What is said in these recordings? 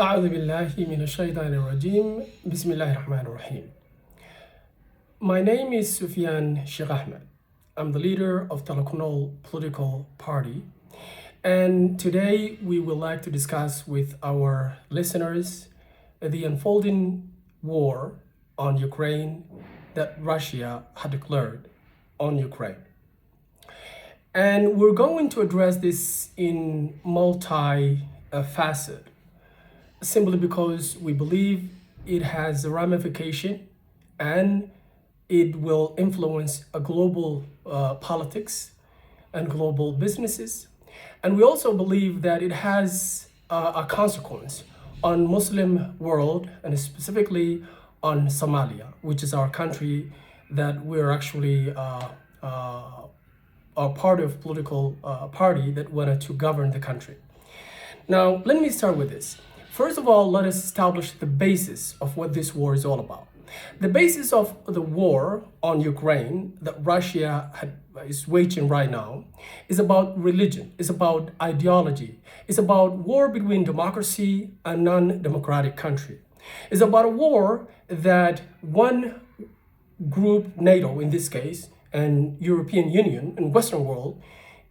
أعوذ بالله من الشيطان الرجيم بسم الله الرحمن الرحيم. My name is Sufyan Sheikh Ahmed. I'm the leader of TAAKEEYE political party, and today we would like to discuss with our listeners the unfolding war on Ukraine that Russia had declared on Ukraine. And we're going to address this in multi-faceted, simply because we believe it has a ramification and it will influence a global politics and global businesses. And we also believe that it has a consequence on Muslim world, and specifically on Somalia, which is our country that we're actually are part of political party that wanted to govern the country. Now, let me start with this. First of all, let us establish the basis of what this war is all about. The basis of the war on Ukraine that Russia is waging right now is about religion, it's about ideology, it's about war between democracy and non-democratic country. It's about a war that one group, NATO in this case, and European Union and Western world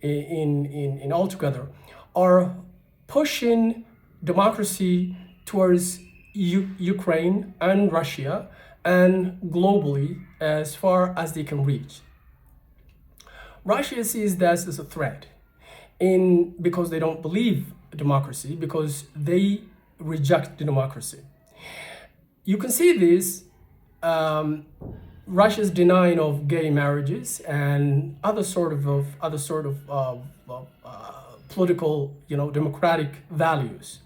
in altogether are pushing democracy towards Ukraine and Russia and globally as far as they can reach. Russia sees this as a threat because they don't believe democracy, because they reject the democracy. You can see this Russia's denying of gay marriages and other sort of political, democratic values.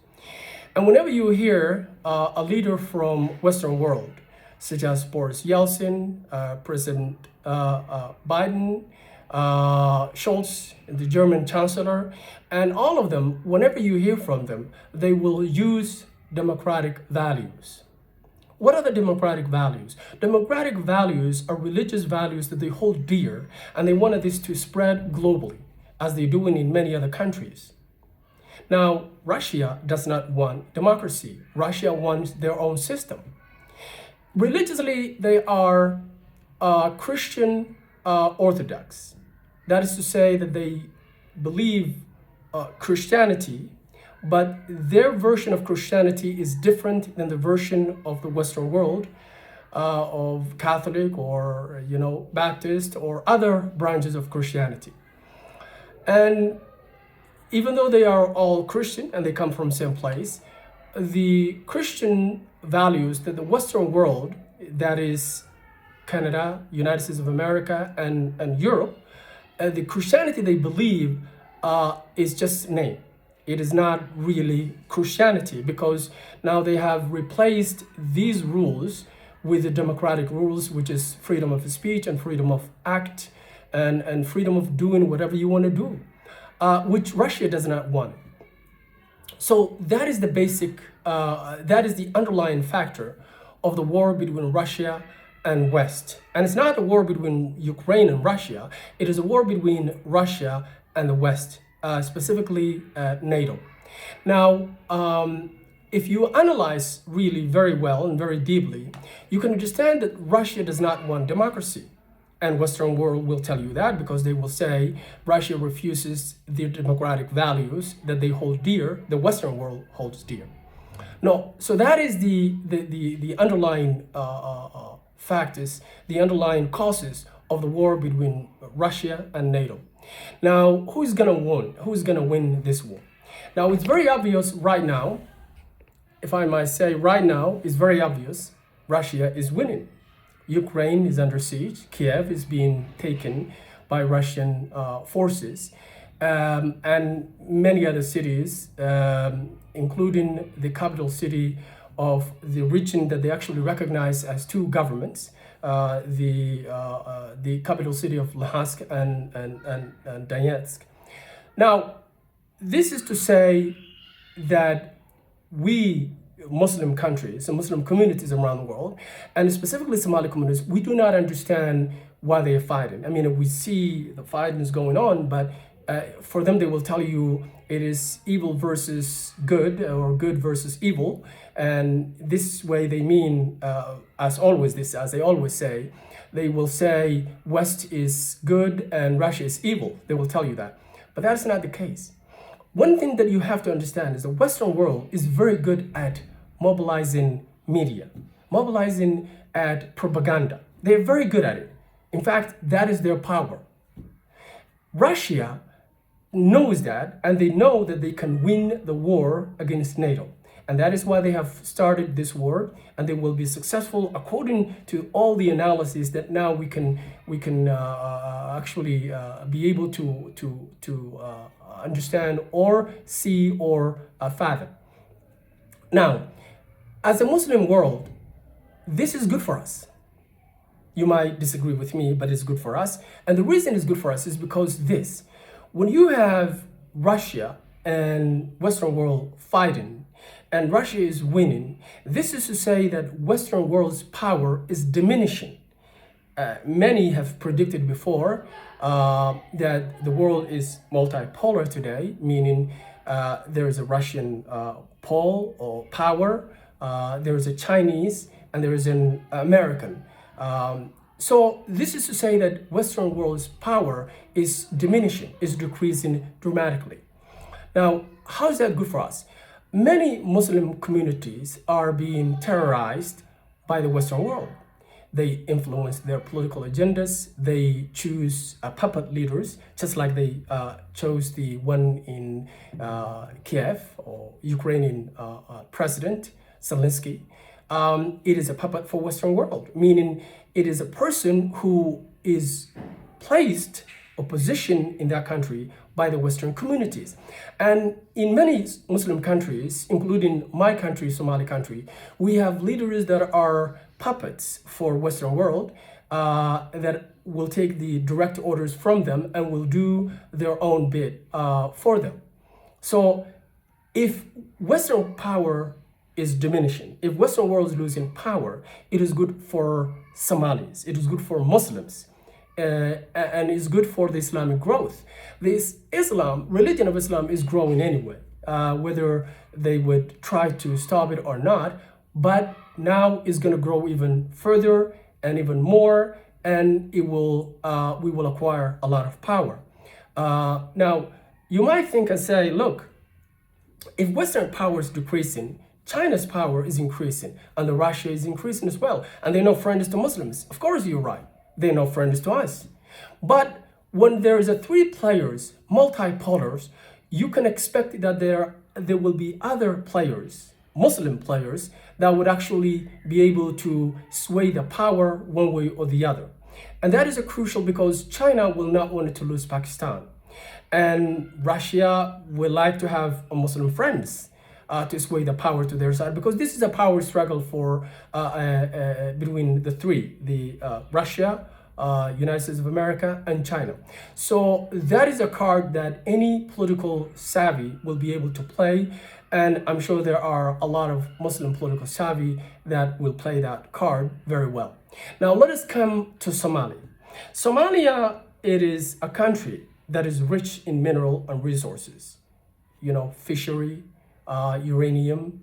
And whenever you hear a leader from Western world, such as Boris Yeltsin, President Biden, Scholz, the German Chancellor, and all of them, whenever you hear from them, they will use democratic values. What are the democratic values? Democratic values are religious values that they hold dear, and they wanted this to spread globally, as they're doing in many other countries. Now, Russia does not want democracy. Russia wants their own system. Religiously, they are Christian Orthodox. That is to say that they believe Christianity, but their version of Christianity is different than the version of the Western world, of Catholic or, Baptist or other branches of Christianity. And even though they are all Christian and they come from the same place, the Christian values that the Western world, that is Canada, United States of America, and Europe, the Christianity they believe is just a name. It is not really Christianity, because now they have replaced these rules with the democratic rules, which is freedom of speech and freedom of act and freedom of doing whatever you want to do, which Russia does not want. So that is the basic, that is the underlying factor of the war between Russia and West. And it's not a war between Ukraine and Russia, it is a war between Russia and the West, specifically NATO. Now, if you analyze really very well and very deeply, you can understand that Russia does not want democracy. And Western world will tell you that, because they will say Russia refuses the democratic values that they hold dear, the Western world holds dear. No, so that is the underlying factors, the underlying causes of the war between Russia and NATO. Now, who's gonna win? Who's gonna win this war? Now, it's very obvious right now, if I might say right now, it's very obvious Russia is winning. Ukraine is under siege. Kiev is being taken by Russian forces, and many other cities, including the capital city of the region that they actually recognize as two governments, the capital city of Luhansk and Donetsk. Now, this is to say that we Muslim countries and Muslim communities around the world, and specifically Somali communities, we do not understand why they are fighting. I mean, we see the fighting is going on, but For them, they will tell you it is evil versus good or good versus evil. And this way they mean, as they always say, they will say West is good and Russia is evil. They will tell you that. But that's not the case. One thing that you have to understand is the Western world is very good at mobilizing media, mobilizing at propaganda. They're very good at it. In fact, that is their power. Russia knows that, and they know that they can win the war against NATO. And that is why they have started this war, and they will be successful according to all the analysis that now we can actually be able to understand or see or fathom. Now, as a Muslim world, this is good for us. You might disagree with me, but it's good for us. And the reason it's good for us is because when you have Russia and Western world fighting, and Russia is winning, this is to say that Western world's power is diminishing. Many have predicted before that the world is multipolar today, meaning there is a Russian pole or power, there is a Chinese, and there is an American. So this is to say that Western world's power is diminishing, is decreasing dramatically. Now, how is that good for us? Many Muslim communities are being terrorized by the Western world. They influence their political agendas. They choose puppet leaders, just like they chose the one in Kiev or Ukrainian President Zelensky. It is a puppet for Western world, meaning it is a person who is placed or positioned in that country by the Western communities. And in many Muslim countries, including my country, Somali country, we have leaders that are puppets for Western world that will take the direct orders from them and will do their own bit for them. So if Western power is diminishing, if Western world is losing power, it is good for Somalis, it is good for Muslims, and is good for the Islamic growth. This religion of Islam is growing anyway, whether they would try to stop it or not, but now it's going to grow even further and even more, and we will acquire a lot of power. Now, you might think and say, look, if Western power is decreasing, China's power is increasing, and the Russia is increasing as well, and they're no friends to Muslims. Of course, you're right. They're no friends to us. But when there is a three players, multipolars, you can expect that there will be other players, Muslim players, that would actually be able to sway the power one way or the other. And that is crucial because China will not want to lose Pakistan. And Russia would like to have Muslim friends to sway the power to their side, because this is a power struggle for between the three, Russia, United States of America, and China. So that is a card that any political savvy will be able to play, and I'm sure there are a lot of Muslim political savvy that will play that card very well. Now let us come to Somalia. Somalia, it is a country that is rich in mineral and resources, fishery, uranium,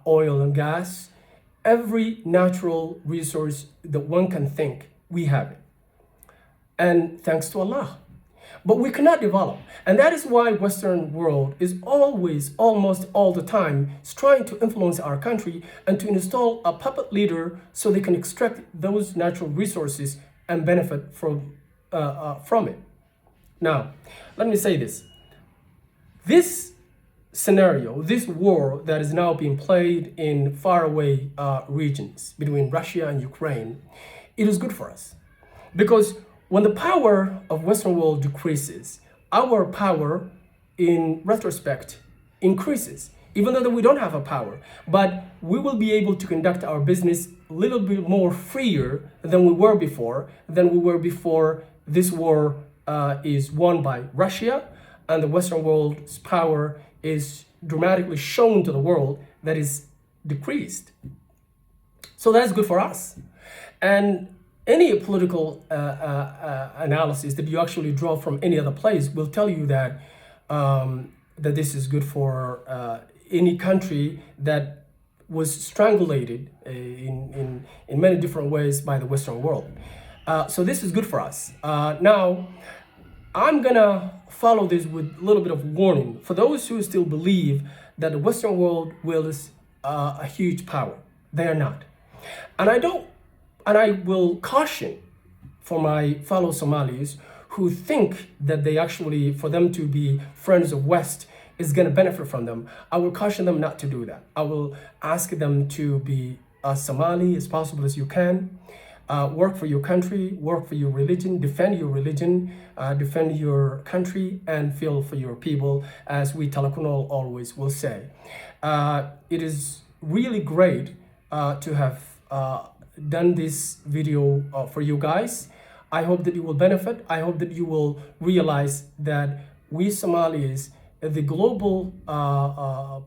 oil and gas, every natural resource that one can think, we have it. And thanks to Allah. But we cannot develop. And that is why Western world is always, almost all the time, is trying to influence our country and to install a puppet leader so they can extract those natural resources and benefit from it. Now, let me say this. This scenario, this war that is now being played in faraway regions between Russia and Ukraine, it is good for us. Because when the power of Western world decreases, our power, in retrospect, increases. Even though we don't have a power, but we will be able to conduct our business a little bit more freer than we were before, this war is won by Russia, and the Western world's power is dramatically shown to the world that is decreased. So that's good for us. And any political analysis that you actually draw from any other place will tell you that that this is good for any country that was strangulated in many different ways by the Western world. So this is good for us. Now, I'm gonna follow this with a little bit of warning for those who still believe that the Western world wields a huge power. They are not, and I will caution for my fellow Somalis who think that they actually, for them to be friends of West is going to benefit from them. I will caution them not to do that. I will ask them to be as Somali as possible as you can. Work for your country, work for your religion, defend your country, and feel for your people, as we Talakunol always will say. It is really great to have done this video for you guys. I hope that you will benefit. I hope that you will realize that we Somalis, the global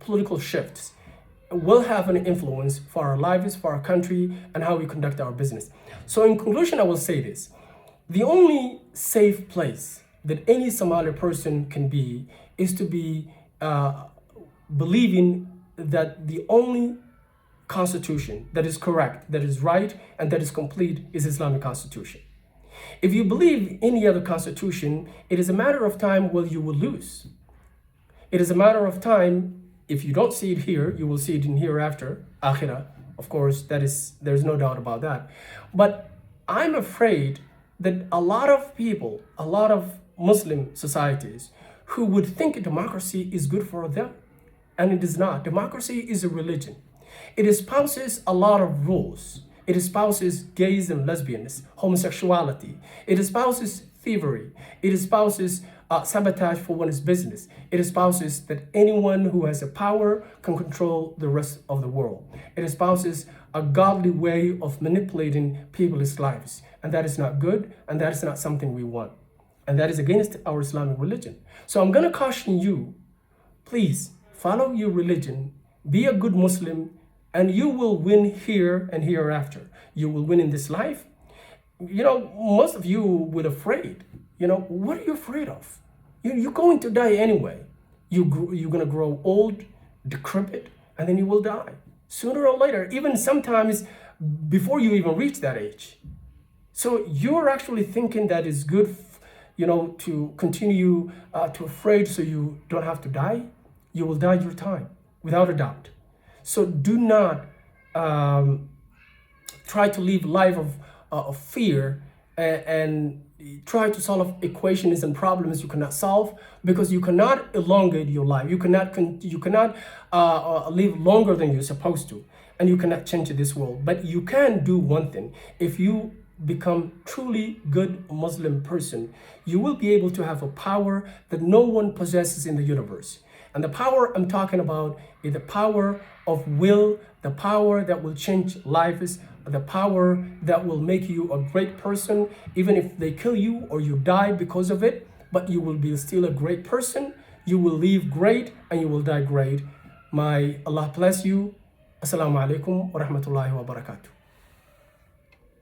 political shifts will have an influence for our lives, for our country, and how we conduct our business. So in conclusion, I will say this. The only safe place that any Somali person can be is to be believing that the only constitution that is correct, that is right, and that is complete is Islamic constitution. If you believe any other constitution, it is a matter of time when you will lose. It is a matter of time. If you don't see it here, you will see it in hereafter, akhirah. Of course, there's no doubt about that. But I'm afraid that a lot of people, a lot of Muslim societies who would think democracy is good for them, and it is not. Democracy is a religion. It espouses a lot of rules. It espouses gays and lesbians, homosexuality. It espouses thievery. It espouses sabotage for one's business. It espouses that anyone who has a power can control the rest of the world. It espouses a godly way of manipulating people's lives. And that is not good, and that is not something we want. And that is against our Islamic religion. So I'm going to caution you, please follow your religion, be a good Muslim, and you will win here and hereafter. You will win in this life. You know, most of you will afraid. You know, what are you afraid of? You're going to die anyway. You're going to grow old, decrepit, and then you will die. Sooner or later, even sometimes before you even reach that age. So you're actually thinking that it's good, you know, to continue to afraid so you don't have to die. You will die your time, without a doubt. So do not try to live a life of fear and try to solve equations and problems you cannot solve, because you cannot elongate your life. You cannot live longer than you're supposed to, and you cannot change this world. But you can do one thing. If you become truly good Muslim person, you will be able to have a power that no one possesses in the universe. And the power I'm talking about is the power of will, the power that will change lives, the power that will make you a great person, even if they kill you or you die because of it, but you will be still a great person. You will live great and you will die great. May Allah bless you. Assalamu alaikum wa rahmatullahi wa barakatuh.